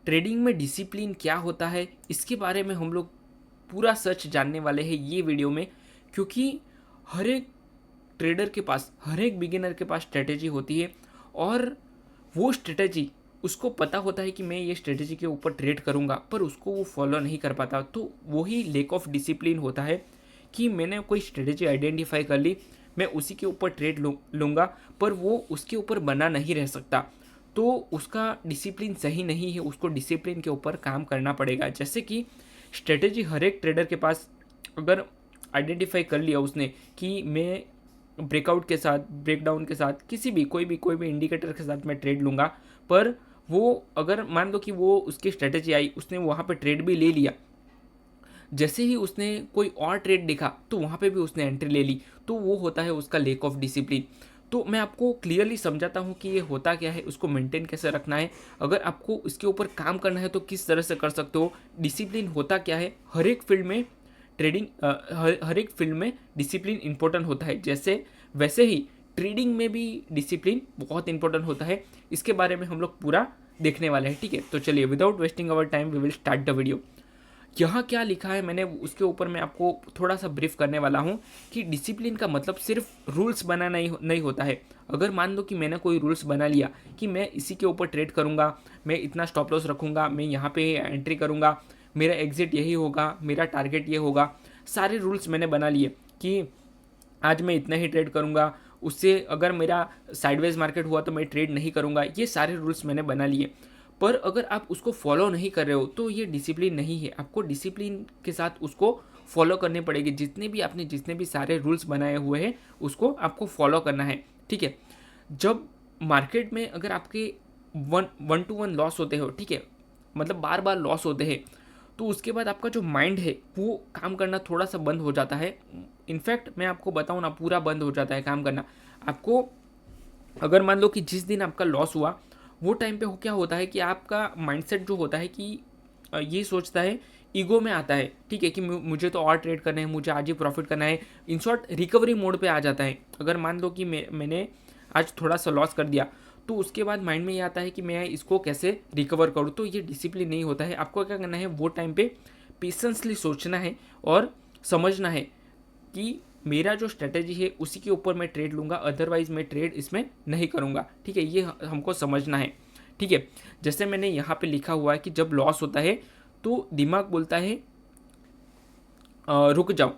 Trading में discipline क्या होता है, इसके बारे में हम लोग पूरा सच जानने वाले हैं ये वीडियो में। क्योंकि हर एक ट्रेडर के पास, हर एक बिगिनर के पास स्ट्रेटेजी होती है, और वो स्ट्रेटेजी उसको पता होता है कि मैं ये स्ट्रेटेजी के ऊपर ट्रेड करूँगा, पर उसको वो फॉलो नहीं कर पाता। तो वही लेक ऑफ डिसिप्लिन होता है कि मैंने कोई स्ट्रेटेजी आइडेंटिफाई कर ली, मैं उसी के ऊपर ट्रेड लूँगा, पर वो उसके ऊपर बना नहीं रह सकता, तो उसका डिसिप्लिन सही नहीं है। उसको डिसिप्लिन के ऊपर काम करना पड़ेगा। जैसे कि स्ट्रेटेजी हर एक ट्रेडर के पास अगर आइडेंटिफाई कर लिया उसने कि मैं ब्रेकआउट के साथ, ब्रेकडाउन के साथ, किसी भी कोई भी इंडिकेटर के साथ मैं ट्रेड लूँगा, पर वो अगर मान लो कि वो उसकी स्ट्रेटेजी आई, उसने वहाँ पे ट्रेड भी ले लिया, जैसे ही उसने कोई और ट्रेड देखा तो वहाँ पे भी उसने एंट्री ले ली, तो वो होता है उसका लेक ऑफ डिसिप्लिन। तो मैं आपको क्लियरली समझाता हूँ कि ये होता क्या है, उसको मेंटेन कैसे रखना है, अगर आपको इसके ऊपर काम करना है तो किस तरह से कर सकते हो। डिसिप्लिन होता क्या है, हर एक फील्ड में ट्रेडिंग, हर एक फील्ड में डिसिप्लिन इंपॉर्टेंट होता है। जैसे वैसे ही ट्रेडिंग में भी डिसिप्लिन बहुत इंपॉर्टेंट होता है। इसके बारे में हम लोग पूरा देखने वाले हैं, ठीक है। तो चलिए, without wasting our time we will start the video. यहाँ क्या लिखा है मैंने उसके ऊपर मैं आपको थोड़ा सा ब्रीफ करने वाला हूँ कि डिसिप्लिन का मतलब सिर्फ रूल्स बनाना नहीं होता है। अगर मान लो कि मैंने कोई रूल्स बना लिया कि मैं इसी के ऊपर ट्रेड करूँगा, मैं इतना स्टॉप लॉस रखूँगा, मैं यहाँ पे एंट्री करूँगा, मेरा एग्जिट यही होगा, मेरा टारगेट ये होगा, सारे रूल्स मैंने बना लिए कि आज मैं इतना ही ट्रेड करूँगा, उससे अगर मेरा साइडवेज मार्केट हुआ तो मैं ट्रेड नहीं करूँगा, ये सारे रूल्स मैंने बना लिए। पर अगर आप उसको फॉलो नहीं कर रहे हो तो ये डिसिप्लिन नहीं है। आपको डिसिप्लिन के साथ उसको फॉलो करने पड़ेगी। जितने भी सारे रूल्स बनाए हुए हैं उसको आपको फॉलो करना है, ठीक है। जब मार्केट में अगर आपके वन टू वन लॉस होते हो, ठीक है, मतलब बार बार लॉस होते हैं, तो उसके बाद आपका जो माइंड है वो काम करना थोड़ा सा बंद हो जाता है। इनफैक्ट मैं आपको बताऊँ ना, पूरा बंद हो जाता है काम करना। आपको अगर मान लो कि जिस दिन आपका लॉस हुआ, वो टाइम पे क्या होता है कि आपका माइंडसेट जो होता है कि ये सोचता है, ईगो में आता है, ठीक है, कि मुझे तो और ट्रेड करना है, मुझे आज ही प्रॉफिट करना है। इन शॉर्ट रिकवरी मोड पे आ जाता है। अगर मान लो कि मैंने आज थोड़ा सा लॉस कर दिया, तो उसके बाद माइंड में ये आता है कि मैं इसको कैसे रिकवर करूँ। तो ये डिसिप्लिन नहीं होता है। आपको क्या करना है, वो टाइम पे पेशेंसली सोचना है और समझना है कि मेरा जो स्ट्रेटेजी है उसी के ऊपर मैं ट्रेड लूँगा, अदरवाइज मैं ट्रेड इसमें नहीं करूँगा, ठीक है। ये हमको समझना है, ठीक है। जैसे मैंने यहाँ पे लिखा हुआ है कि जब लॉस होता है तो दिमाग बोलता है रुक जाओ,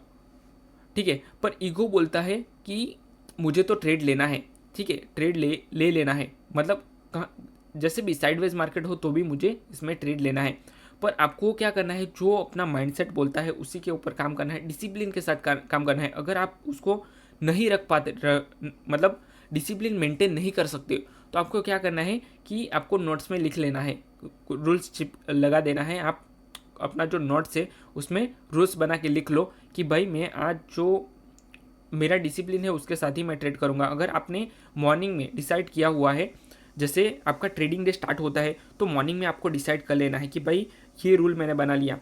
ठीक है, पर ईगो बोलता है कि मुझे तो ट्रेड लेना है, ठीक है, ट्रेड ले लेना है। मतलब कहाँ, जैसे भी साइडवेज मार्केट हो तो भी मुझे इसमें ट्रेड लेना है। पर आपको क्या करना है, जो अपना माइंडसेट बोलता है उसी के ऊपर काम करना है, डिसिप्लिन के साथ काम करना है। अगर आप उसको नहीं रख पाते, मतलब डिसिप्लिन मेंटेन नहीं कर सकते, तो आपको क्या करना है कि आपको नोट्स में लिख लेना है, रूल्स चिप लगा देना है। आप अपना जो नोट्स है उसमें रूल्स बना के लिख लो कि भाई मैं आज जो मेरा डिसिप्लिन है उसके साथ ही मैं ट्रेड करूँगा। अगर आपने मॉर्निंग में डिसाइड किया हुआ है, जैसे आपका ट्रेडिंग डे स्टार्ट होता है, तो मॉर्निंग में आपको डिसाइड कर लेना है कि भाई ये रूल मैंने बना लिया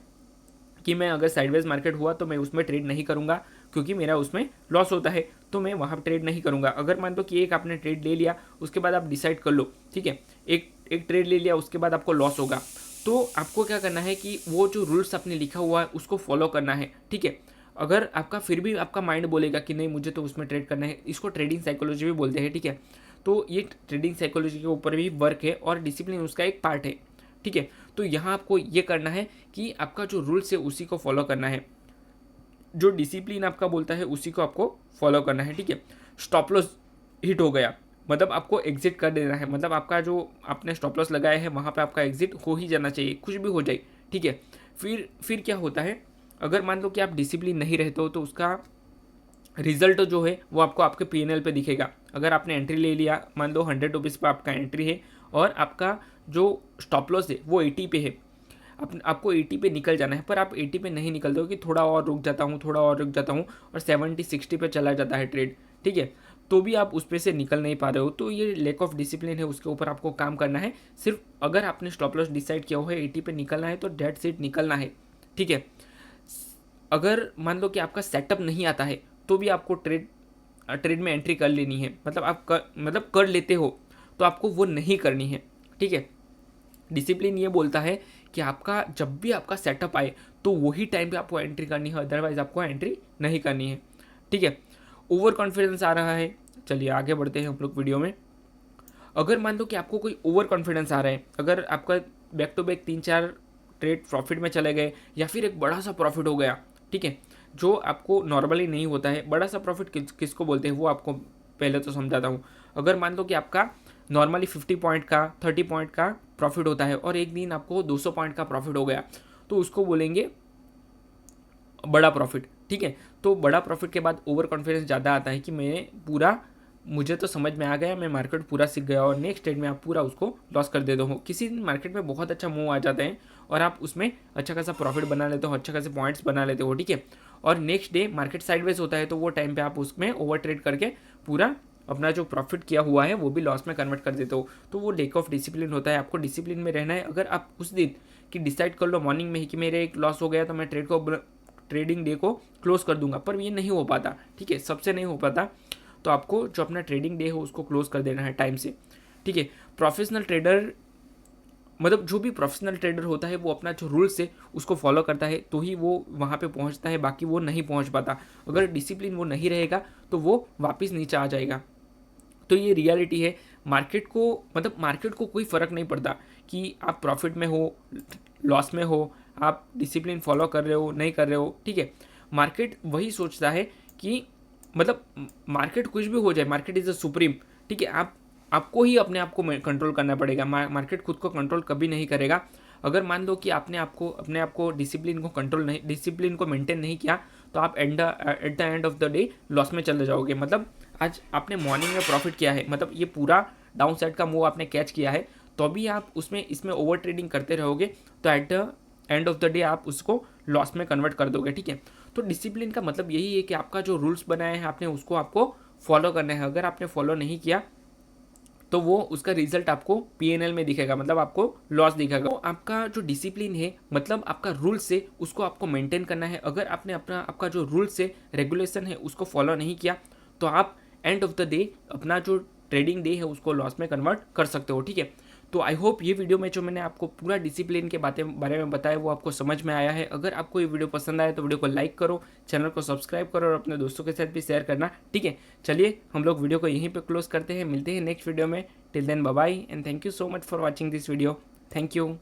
कि मैं अगर साइडवेज मार्केट हुआ तो मैं उसमें ट्रेड नहीं करूँगा, क्योंकि मेरा उसमें लॉस होता है, तो मैं वहाँ ट्रेड नहीं करूँगा। अगर मान लो कि एक आपने ट्रेड ले लिया, उसके बाद आप डिसाइड कर लो, ठीक है, एक ट्रेड ले लिया, उसके बाद आपको लॉस होगा, तो आपको क्या करना है कि वो जो रूल्स आपने लिखा हुआ है उसको फॉलो करना है, ठीक है। अगर आपका फिर भी आपका माइंड बोलेगा कि नहीं मुझे तो उसमें ट्रेड करना है, इसको ट्रेडिंग साइकोलॉजी भी बोलते हैं, ठीक है। तो ये ट्रेडिंग साइकोलॉजी के ऊपर भी वर्क है और डिसिप्लिन उसका एक पार्ट है, ठीक है। तो यहाँ आपको ये करना है कि आपका जो रूल्स है उसी को फॉलो करना है, जो डिसिप्लिन आपका बोलता है उसी को आपको फॉलो करना है, ठीक है। स्टॉप लॉस हिट हो गया, मतलब आपको एग्जिट कर देना है, मतलब आपका जो आपने स्टॉप लॉस लगाया है वहाँ पे आपका एग्जिट हो ही जाना चाहिए, कुछ भी हो जाए, ठीक है। फिर क्या होता है, अगर मान लो कि आप डिसिप्लिन नहीं रहते हो तो उसका रिजल्ट जो है वो आपको आपके पीएनएल पे दिखेगा। अगर आपने एंट्री ले लिया, मान लो 100 रुपीज़ पर आपका एंट्री है और आपका जो स्टॉप लॉस है वो 80 पे है, आपको 80 पे निकल जाना है, पर आप 80 पे नहीं निकलते हो कि थोड़ा और रुक जाता हूँ, थोड़ा और रुक जाता हूँ, और 70-60 पे चला जाता है ट्रेड, ठीक है, तो भी आप उस पे से निकल नहीं पा रहे हो। तो ये लैक ऑफ डिसिप्लिन है, उसके ऊपर आपको काम करना है। सिर्फ अगर आपने स्टॉप लॉस डिसाइड किया हुआ है 80 पे निकलना है तो डेट सीट निकलना है, ठीक है। अगर मान लो कि आपका सेटअप नहीं आता है तो भी आपको ट्रेड में एंट्री कर लेनी है, मतलब आप कर लेते हो तो आपको वो नहीं करनी है, ठीक है। डिसिप्लिन ये बोलता है कि आपका जब भी आपका सेटअप आए तो वही टाइम पे आपको एंट्री करनी है, अदरवाइज आपको एंट्री नहीं करनी है, ठीक है। ओवर कॉन्फिडेंस आ रहा है, चलिए आगे बढ़ते हैं हम लोग वीडियो में। अगर मान लो कि आपको कोई ओवर कॉन्फिडेंस आ रहा है, अगर आपका back to back 3-4 trade profit में चले गए या फिर एक बड़ा सा प्रॉफिट हो गया, ठीक है, जो आपको नॉर्मली नहीं होता है। बड़ा सा प्रॉफिट किसको बोलते हैं वो आपको पहले तो समझाता हूँ। अगर मान लो कि आपका नॉर्मली 50 पॉइंट का 30 पॉइंट का प्रॉफिट होता है और एक दिन आपको 200 पॉइंट का प्रॉफिट हो गया, तो उसको बोलेंगे बड़ा प्रॉफिट, ठीक है। तो बड़ा प्रॉफिट के बाद ओवर कॉन्फिडेंस ज़्यादा आता है कि मुझे तो समझ में आ गया, मैं मार्केट पूरा सीख गया, और नेक्स्ट ट्रेड में आप पूरा उसको लॉस कर देते हो। किसी दिन मार्केट में बहुत अच्छा मूव आ जाता है और आप उसमें अच्छा खासा प्रॉफिट बना लेते हो, अच्छा खासे पॉइंट्स बना लेते हो, ठीक है। और नेक्स्ट डे मार्केट साइडवेज होता है, तो वो टाइम पे आप उसमें ओवर ट्रेड करके पूरा अपना जो प्रॉफिट किया हुआ है वो भी लॉस में कन्वर्ट कर देते हो। तो वो लेक ऑफ डिसिप्लिन होता है। आपको डिसिप्लिन में रहना है। अगर आप उस दिन कि डिसाइड कर लो मॉर्निंग में ही कि मेरे एक लॉस हो गया तो मैं ट्रेडिंग डे को क्लोज कर दूंगा, पर ये नहीं हो पाता, ठीक है, सबसे नहीं हो पाता। तो आपको जो अपना ट्रेडिंग डे हो उसको क्लोज कर देना है टाइम से, ठीक है। प्रोफेशनल ट्रेडर मतलब जो भी प्रोफेशनल ट्रेडर होता है वो अपना जो रूल्स है उसको फॉलो करता है तो ही वो वहाँ पे पहुँचता है, बाकी वो नहीं पहुँच पाता। अगर डिसिप्लिन वो नहीं रहेगा तो वो वापस नीचे आ जाएगा। तो ये रियलिटी है। मार्केट को कोई फ़र्क नहीं पड़ता कि आप प्रॉफिट में हो, लॉस में हो, आप डिसिप्लिन फॉलो कर रहे हो नहीं कर रहे हो, ठीक है। मार्केट वही सोचता है कि मार्केट कुछ भी हो जाए, मार्केट इज़ अ सुप्रीम, ठीक है। आपको ही अपने आप को कंट्रोल करना पड़ेगा। मार्केट खुद को कंट्रोल कभी नहीं करेगा। अगर मान लो कि आपने अपने आप को डिसिप्लिन को मेंटेन नहीं किया तो आप at the end of the day loss में चले जाओगे। मतलब आज आपने मॉर्निंग में प्रॉफिट किया है, मतलब ये पूरा डाउन साइड का मूव आपने कैच किया है, तो भी आप इसमें ओवर ट्रेडिंग करते रहोगे तो at the end of the day आप उसको लॉस में कन्वर्ट कर दोगे, ठीक है। तो डिसिप्लिन का मतलब यही है कि आपका जो रूल्स बनाए हैं आपको फॉलो करना है। अगर आपने फॉलो नहीं किया तो वो उसका रिजल्ट आपको P&L में दिखेगा, मतलब आपको लॉस दिखेगा। तो आपका जो डिसिप्लिन है मतलब आपका रूल्स है उसको आपको मेंटेन करना है। अगर आपने आपका जो रूल्स है, रेगुलेशन है, उसको फॉलो नहीं किया तो आप एंड ऑफ द डे अपना जो ट्रेडिंग डे है उसको लॉस में कन्वर्ट कर सकते हो, ठीक है। तो आई होप ये वीडियो में जो मैंने आपको पूरा डिसिप्लिन के बारे में बताया वो आपको समझ में आया है। अगर आपको ये वीडियो पसंद आए तो वीडियो को लाइक करो, चैनल को सब्सक्राइब करो और अपने दोस्तों के साथ भी शेयर करना, ठीक है। चलिए हम लोग वीडियो को यहीं पे क्लोज करते हैं, मिलते हैं नेक्स्ट वीडियो में। Till then bye bye and thank you so much for watching this video. Thank you.